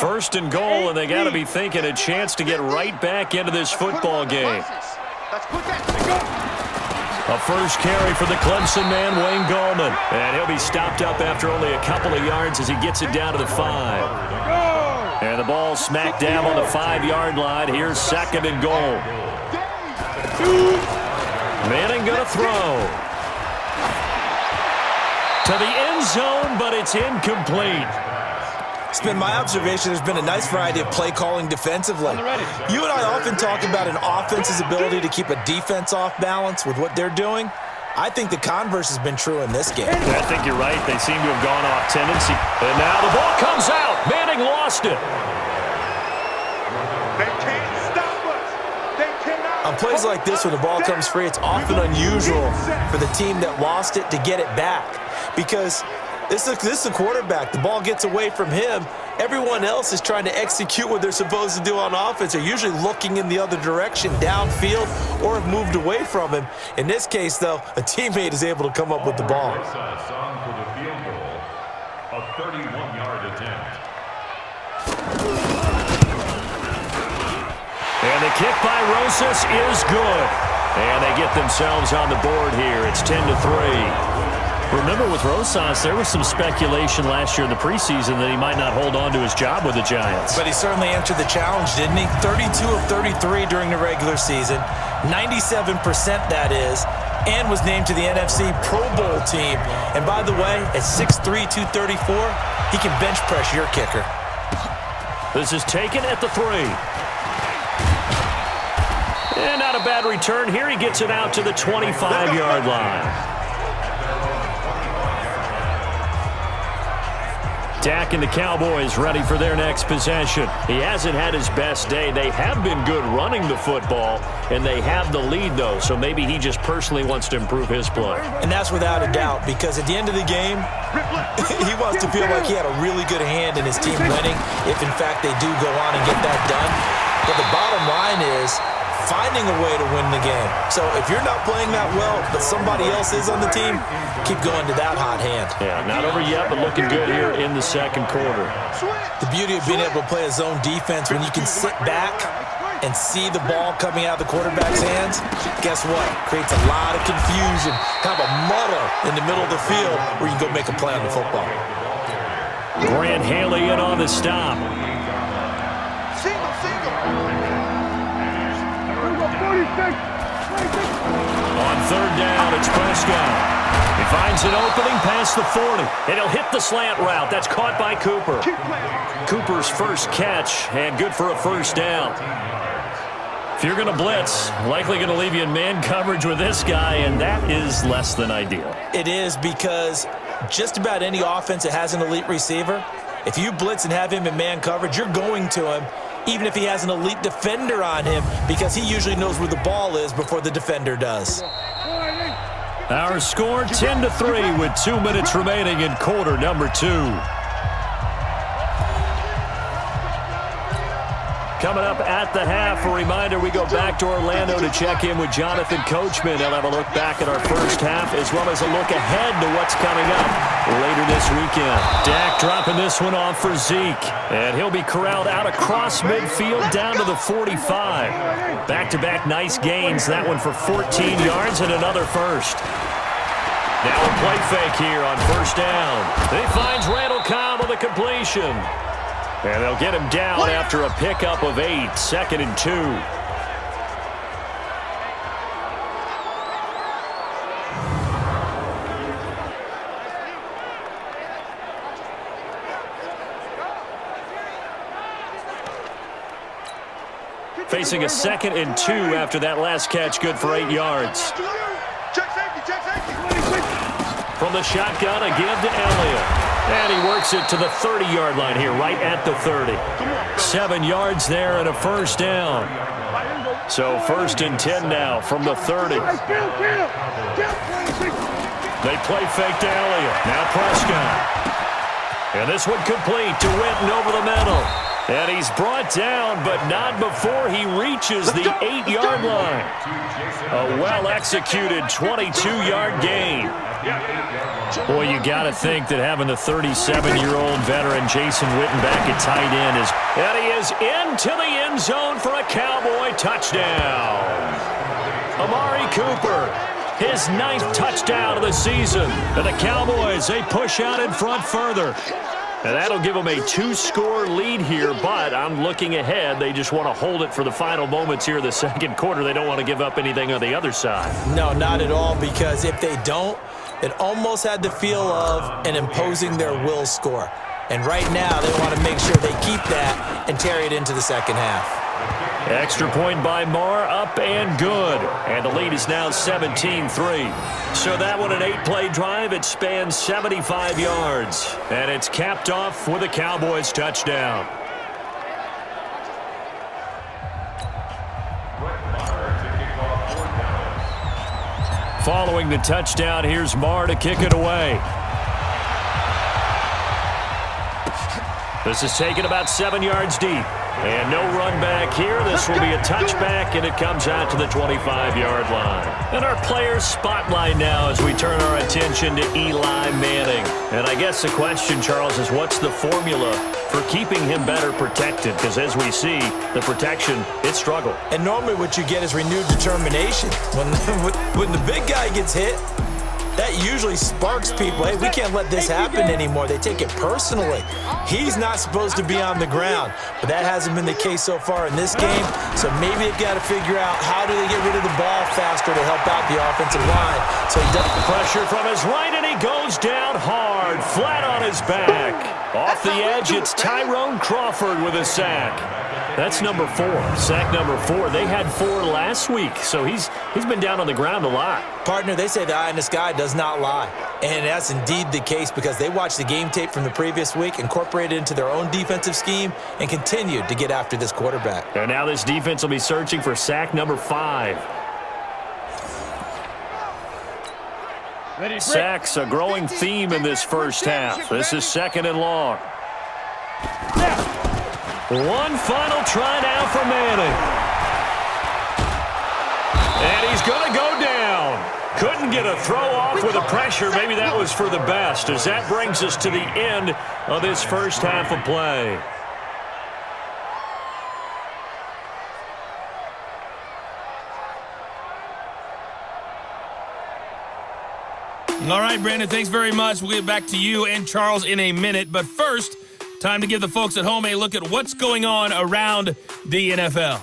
First and goal, and they got to be thinking a chance to get right back into this football game. A first carry for the Clemson man, Wayne Gallman. And he'll be stopped up after only a couple of yards as he gets it down to the 5. And the ball smack dab on the 5-yard line. Here's second and goal. Manning going to throw. To the end zone, but it's incomplete. It's been my observation there's been a nice variety of play calling defensively. You and I often talk about an offense's ability to keep a defense off balance with what they're doing. I think the converse has been true in this game. I think you're right. They seem to have gone off tendency. And now the ball comes out. Manning lost it. They can't stop us. They cannot. On plays like this where the ball comes free, it's often unusual for the team that lost it to get it back. Because this is a quarterback. The ball gets away from him. Everyone else is trying to execute what they're supposed to do on offense. They're usually looking in the other direction, downfield, or have moved away from him. In this case, though, a teammate is able to come up with the ball. A 31-yard attempt. And the kick by Rosas is good. And they get themselves on the board here. It's 10-3. Remember, with Rosas, there was some speculation last year in the preseason that he might not hold on to his job with the Giants. But he certainly answered the challenge, didn't he? 32 of 33 during the regular season, 97% that is, and was named to the NFC Pro Bowl team. And by the way, at 6'3", 234, he can bench press your kicker. This is taken at the 3. And not a bad return here. He gets it out to the 25-yard line. Dak and the Cowboys ready for their next possession. He hasn't had his best day. They have been good running the football, and they have the lead, though, so maybe he just personally wants to improve his play. And that's without a doubt, because at the end of the game, he wants to feel like he had a really good hand in his team winning, if, in fact, they do go on and get that done. But the bottom line is finding a way to win the game. So if you're not playing that well, but somebody else is on the team, keep going to that hot hand. Yeah, not over yet, but looking good here in the second quarter. The beauty of being able to play a zone defense when you can sit back and see the ball coming out of the quarterback's hands, guess what? Creates a lot of confusion, kind of a muddle in the middle of the field where you can go make a play on the football. Grant Haley in on the stop. On third down, it's Prescott. He finds an opening past the 40, and he'll hit the slant route. That's caught by Cooper. Cooper's first catch, and good for a first down. If you're going to blitz, likely going to leave you in man coverage with this guy, and that is less than ideal. It is, because just about any offense that has an elite receiver, if you blitz and have him in man coverage, you're going to him, even if he has an elite defender on him, because he usually knows where the ball is before the defender does. Our score 10-3 with 2 minutes remaining in quarter number 2. Coming up at the half, a reminder, we go back to Orlando to check in with Jonathan Coachman. He'll have a look back at our first half as well as a look ahead to what's coming up later this weekend. Dak dropping this one off for Zeke, and he'll be corralled out across midfield down to the 45. Back-to-back nice gains, that one for 14 yards and another first. Now a play fake here on first down. He finds Randall Cobb with a completion. And they'll get him down after a pickup of 8, 2nd and 2. Facing a 2nd and 2 after that last catch, good for 8 yards. From the shotgun, a give to Elliott. And he works it to the 30-yard line here, right at the 30. 7 yards there and a first down. So 1st and 10 now from the 30. They play fake to Elliott. Now Prescott. And this one complete to Winton over the middle. And he's brought down, but not before he reaches the 8-yard line. A well-executed 22-yard gain. Boy, you got to think that having the 37-year-old veteran Jason Witten back at tight end is... And he is into the end zone for a Cowboy touchdown. Amari Cooper, his 9th touchdown of the season. And the Cowboys, they push out in front further. And that'll give them a 2-score lead here, but I'm looking ahead. They just want to hold it for the final moments here in the second quarter. They don't want to give up anything on the other side. No, not at all, because if they don't, it almost had the feel of an imposing their will score. And right now, they want to make sure they keep that and carry it into the second half. Extra point by Marr, up and good. And the lead is now 17-3. So that one, an 8-play drive. It spans 75 yards. And it's capped off with a Cowboys touchdown. Following the touchdown, here's Marr to kick it away. This is taken about 7 yards deep. And no run back here. This will be a touchback, and it comes out to the 25-yard line. And our players spotlight now as we turn our attention to Eli Manning. And I guess the question, Charles, is what's the formula for keeping him better protected? Because as we see, the protection, it struggled. And normally what you get is renewed determination. When the big guy gets hit, that usually sparks people. Hey, we can't let this happen anymore. They take it personally. He's not supposed to be on the ground, but that hasn't been the case so far in this game. So maybe they've got to figure out how do they get rid of the ball faster to help out the offensive line. So he does pressure from his right, and he goes down hard, flat on his back. Off the edge, it's Tyrone Crawford with a sack. That's number 4, sack number 4. They had 4 last week, so he's been down on the ground a lot. Partner, they say the eye in the sky does not lie. And that's indeed the case because they watched the game tape from the previous week, incorporated it into their own defensive scheme, and continued to get after this quarterback. And now this defense will be searching for sack number 5. Sacks, a growing theme in this first half. This is 2nd and long. One final try now for Manning. And he's going to go down. Couldn't get a throw off with the pressure. Maybe that was for the best, as that brings us to the end of this first half of play. All right, Brandon, thanks very much. We'll get back to you and Charles in a minute. But first, time to give the folks at home a look at what's going on around the NFL.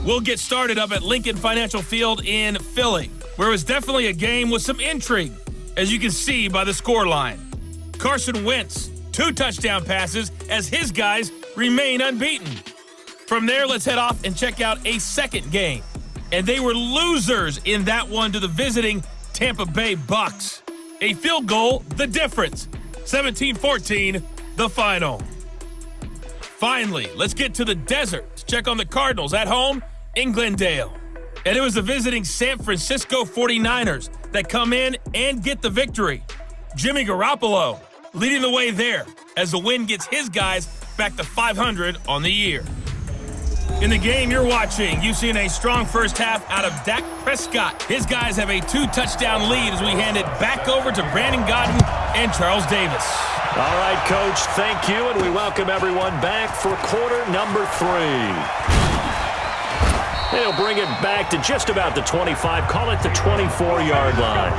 We'll get started up at Lincoln Financial Field in Philly, where it was definitely a game with some intrigue, as you can see by the scoreline. Carson Wentz, 2 touchdown passes as his guys remain unbeaten. From there, let's head off and check out a second game. And they were losers in that one to the visiting Tampa Bay Bucks. A field goal, the difference. 17-14, the final. Finally, let's get to the desert to check on the Cardinals at home in Glendale. And it was the visiting San Francisco 49ers that come in and get the victory. Jimmy Garoppolo leading the way there as the win gets his guys back to 500 on the year. In the game you're watching, you've seen a strong first half out of Dak Prescott. His guys have a 2-touchdown lead as we hand it back over to Brandon Godden and Charles Davis. All right, Coach, thank you, and we welcome everyone back for quarter number 3. They'll bring it back to just about the 25, call it the 24-yard line.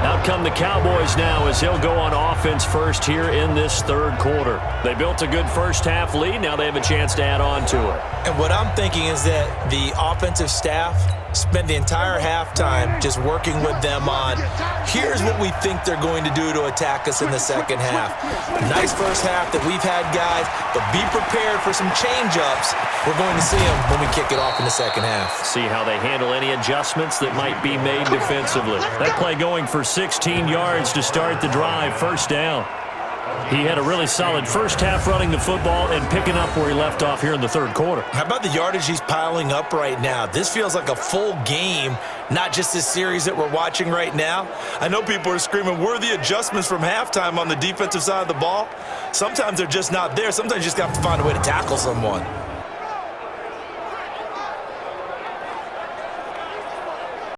Out come the Cowboys now as he'll go on offense first here in this third quarter. They built a good first half lead. Now they have a chance to add on to it. And what I'm thinking is that the offensive staff spent the entire halftime just working with them on, here's what we think they're going to do to attack us in the second half. Nice first half that we've had, guys, but be prepared for some change-ups. We're going to see them when we kick it off in the second half. See how they handle any adjustments that might be made defensively. That play going for 16 yards to start the drive, first down. He had a really solid first half running the football and picking up where he left off here in the third quarter. How about the yardage he's piling up right now? This feels like a full game, not just this series that we're watching right now. I know people are screaming, where are the adjustments from halftime on the defensive side of the ball? Sometimes they're just not there. Sometimes you just got to find a way to tackle someone.